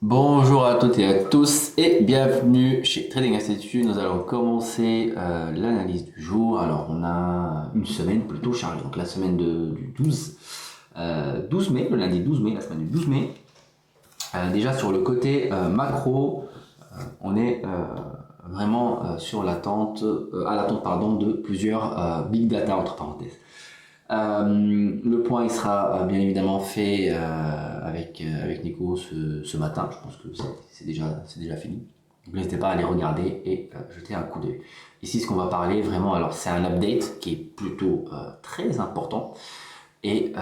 Bonjour à toutes et à tous et bienvenue chez Trading Institute. Nous allons commencer l'analyse du jour. Alors on a une semaine plutôt chargée, donc la semaine du 12 mai, le lundi 12 mai, la semaine du 12 mai. Déjà sur le côté macro, on est vraiment sur l'attente, à l'attente pardon, de plusieurs big data entre parenthèses. Le point il sera bien évidemment fait avec Nico ce matin. Je pense que c'est déjà fini. Donc n'hésitez pas à aller regarder et jeter un coup d'œil. Ici, ce qu'on va parler vraiment, alors c'est un update qui est plutôt très important et,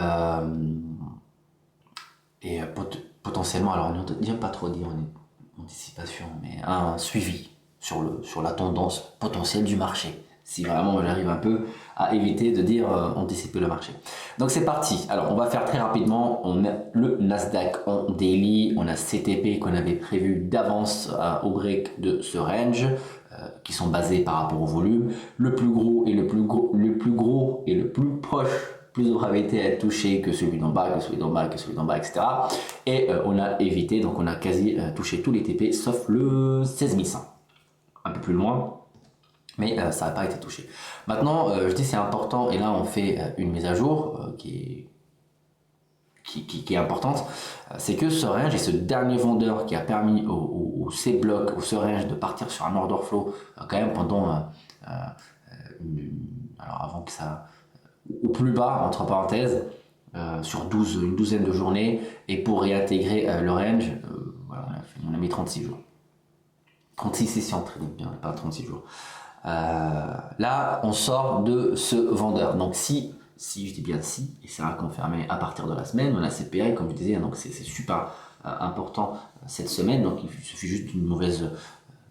potentiellement, alors on ne pas trop dire en anticipation, mais un suivi sur la tendance potentielle du marché. Si vraiment j'arrive un peu à éviter de dire anticiper le marché. Donc c'est parti. Alors on va faire très rapidement. On a le Nasdaq en daily. On a CTP qu'on avait prévu d'avance au break de ce range. Qui sont basés par rapport au volume. Le plus gros et le plus proche, plus de probabilité à être touché que celui d'en bas, que celui d'en bas, que celui d'en bas, etc. Et on a évité, donc on a quasi touché tous les TP sauf le 16100. Un peu plus loin, mais ça n'a pas été touché. Maintenant, je dis c'est important, et là on fait une mise à jour qui est importante, c'est que ce range et ce dernier vendeur qui a permis au C-block, au ce range de partir sur un order flow quand même pendant, alors avant que ça, au plus bas, entre parenthèses, sur une douzaine de journées, et pour réintégrer le range, voilà, on a mis 36 jours. 36 sessions de trading, bien, pas 36 jours. Là, on sort de ce vendeur. Donc si je dis bien si, et c'est à confirmer à partir de la semaine, on a CPI, comme je disais, donc c'est super important cette semaine. Donc il suffit juste d'une mauvaise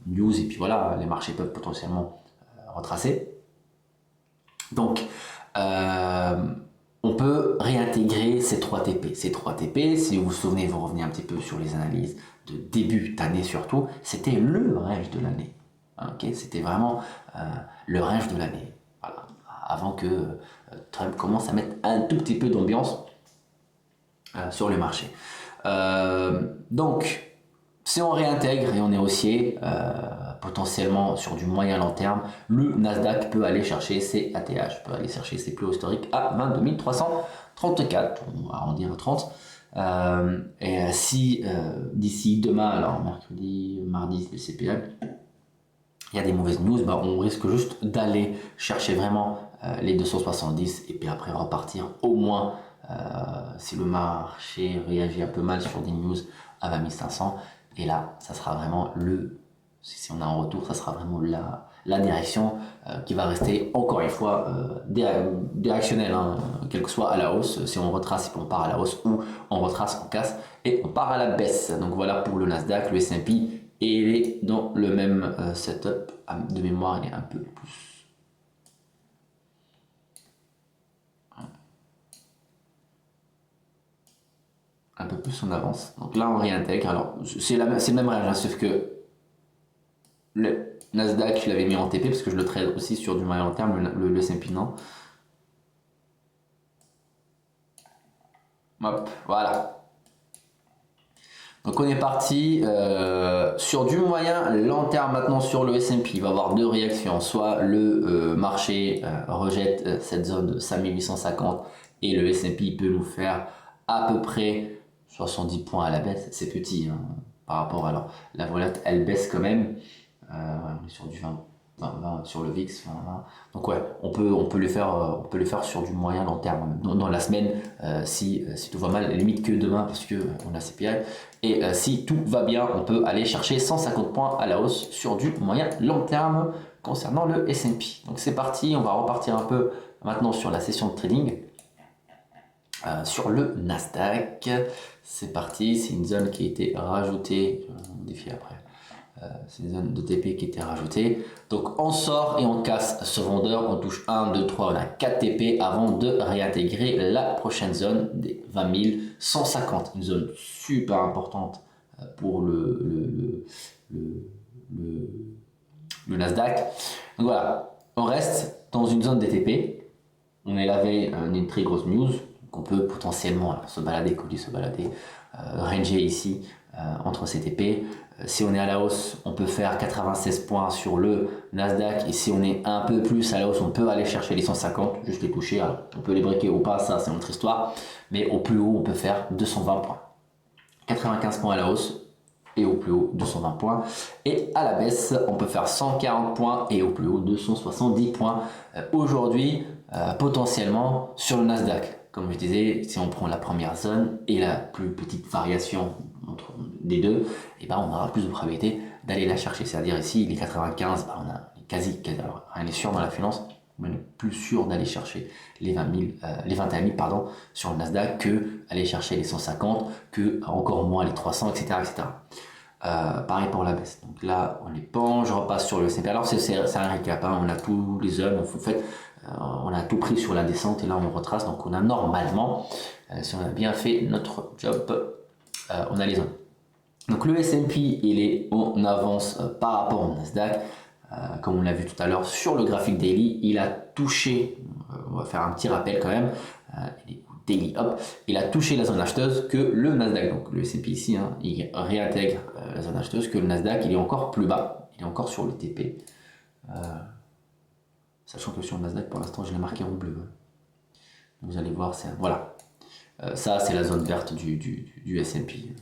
news et puis voilà, les marchés peuvent potentiellement retracer. Donc, on peut réintégrer ces 3 TP. Ces 3 TP, si vous vous souvenez, vous revenez un petit peu sur les analyses de début d'année surtout, c'était le range de l'année. Okay, c'était vraiment le range de l'année. Voilà. Avant que Trump commence à mettre un tout petit peu d'ambiance sur le marché. Donc, si on réintègre et on est haussier, potentiellement sur du moyen long terme, le Nasdaq peut aller chercher ses ATH, peut aller chercher ses plus hauts historiques à 22 334, on va arrondir à 30. Et si d'ici demain, alors mercredi, mardi, le CPI, il y a des mauvaises news, bah on risque juste d'aller chercher vraiment les 270 et puis après repartir au moins si le marché réagit un peu mal sur des news à 20 500. Et là, ça sera vraiment si on a un retour, ça sera vraiment la direction qui va rester encore une fois directionnelle, hein, quelle que soit à la hausse. Si on retrace, on part à la hausse ou on retrace, on casse et on part à la baisse. Donc voilà pour le Nasdaq, le S&P. Et il est dans le même setup. De mémoire, il est un peu plus en avance. Donc là, on réintègre. Alors, c'est le même range, hein, sauf que le Nasdaq, je l'avais mis en TP parce que je le trade aussi sur du moyen long terme, le S&P non. Hop, voilà. Donc on est parti sur du moyen long terme maintenant sur le S&P. Il va y avoir deux réactions. Soit le marché rejette cette zone de 5850 et le S&P peut nous faire à peu près 70 points à la baisse. C'est petit hein, par rapport à la volate, elle baisse quand même. On est sur du 20 sur le VIX. 20, 20. Donc ouais, on peut le faire sur du moyen long terme dans la semaine si tout va mal, limite que demain parce que on a CPI. Et si tout va bien, on peut aller chercher 150 points à la hausse sur du moyen long terme concernant le S&P. Donc c'est parti, on va repartir un peu maintenant sur la session de trading. Sur le Nasdaq, c'est parti, c'est une zone qui a été rajoutée, on défie après. C'est une zone de TP qui était rajoutée. Donc on sort et on casse ce vendeur, on touche 1, 2, 3, on a 4 TP avant de réintégrer la prochaine zone des 20 150. Une zone super importante pour le Nasdaq. Donc voilà, on reste dans une zone des TP. On est lavé une très grosse news. Donc on peut potentiellement se balader, ranger ici entre CTP. Si on est à la hausse, on peut faire 96 points sur le Nasdaq. Et si on est un peu plus à la hausse, on peut aller chercher les 150, juste les toucher. Alors, on peut les breaker ou pas, ça c'est notre histoire. Mais au plus haut, on peut faire 220 points. 95 points à la hausse et au plus haut 220 points. Et à la baisse, on peut faire 140 points et au plus haut 270 points. Aujourd'hui, potentiellement sur le Nasdaq. Comme je disais, si on prend la première zone et la plus petite variation entre des deux, et ben on aura plus de probabilité d'aller la chercher. C'est-à-dire ici, les 95, ben on a quasi, alors rien n'est sûr dans la finance, mais on est plus sûr d'aller chercher les 21 000 pardon, sur le Nasdaq que aller chercher les 150, que encore moins les 300, etc. etc. Pareil pour la baisse. Donc là, on les pend, je repasse sur le S&P. Alors c'est un récap, hein. On a tous les zones, en fait, on a tout pris sur la descente et là on retrace. Donc on a normalement, si on a bien fait notre job, on a les zones. Donc le S&P il est en avance par rapport au Nasdaq. Comme on l'a vu tout à l'heure sur le graphique daily, il a touché, on va faire un petit rappel quand même, daily up, il a touché la zone acheteuse que le Nasdaq, donc le S&P ici, hein, il réintègre la zone acheteuse que le Nasdaq, il est encore plus bas, il est encore sur le TP. Sachant que sur le Nasdaq, pour l'instant, je l'ai marqué en bleu. Donc, vous allez voir, voilà. Ça, c'est la zone verte du S&P.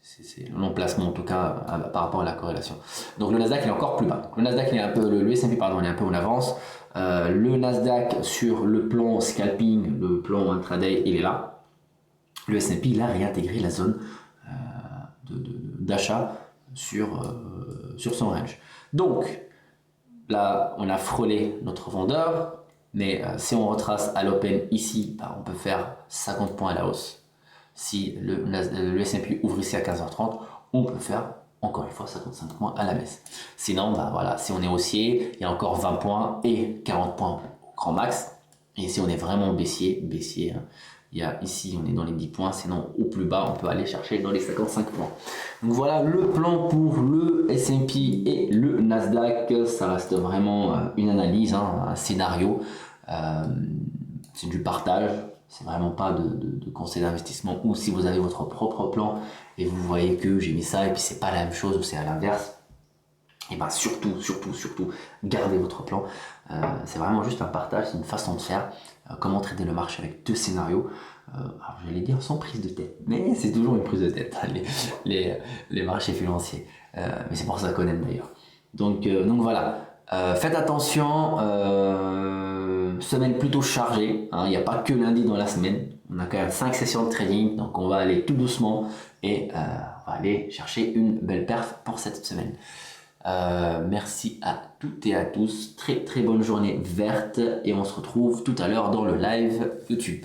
C'est l'emplacement, en tout cas, par rapport à la corrélation. Donc, le Nasdaq, il est encore plus bas. Le Nasdaq, il est un peu, le S&P, pardon, il est un peu en avance. Le Nasdaq, sur le plan scalping, le plan intraday, il est là. Le S&P, il a réintégré la zone d'achat sur son range. Donc, là, on a frôlé notre vendeur, mais si on retrace à l'open ici, bah, on peut faire 50 points à la hausse. Si le S&P ouvre ici à 15h30, on peut faire encore une fois 55 points à la baisse. Sinon, bah, voilà, si on est haussier, il y a encore 20 points et 40 points au grand max. Et si on est vraiment baissier, hein, il y a ici, on est dans les 10 points, sinon au plus bas, on peut aller chercher dans les 55 points. Donc voilà le plan pour le S&P et le Nasdaq. Ça reste vraiment une analyse, hein, un scénario. C'est du partage, c'est vraiment pas de conseil d'investissement. Ou si vous avez votre propre plan et vous voyez que j'ai mis ça et puis c'est pas la même chose ou c'est à l'inverse, et bien surtout, gardez votre plan. C'est vraiment juste un partage, c'est une façon de faire. Comment trader le marché avec deux scénarios. Alors j'allais dire sans prise de tête, mais c'est toujours une prise de tête, les marchés financiers. Mais c'est pour ça qu'on aime d'ailleurs. Donc voilà, faites attention, semaine plutôt chargée, hein, il n'y a pas que lundi dans la semaine. On a quand même 5 sessions de trading, donc on va aller tout doucement et on va aller chercher une belle perf pour cette semaine. Merci à toutes et à tous, très bonne journée verte et on se retrouve tout à l'heure dans le live YouTube.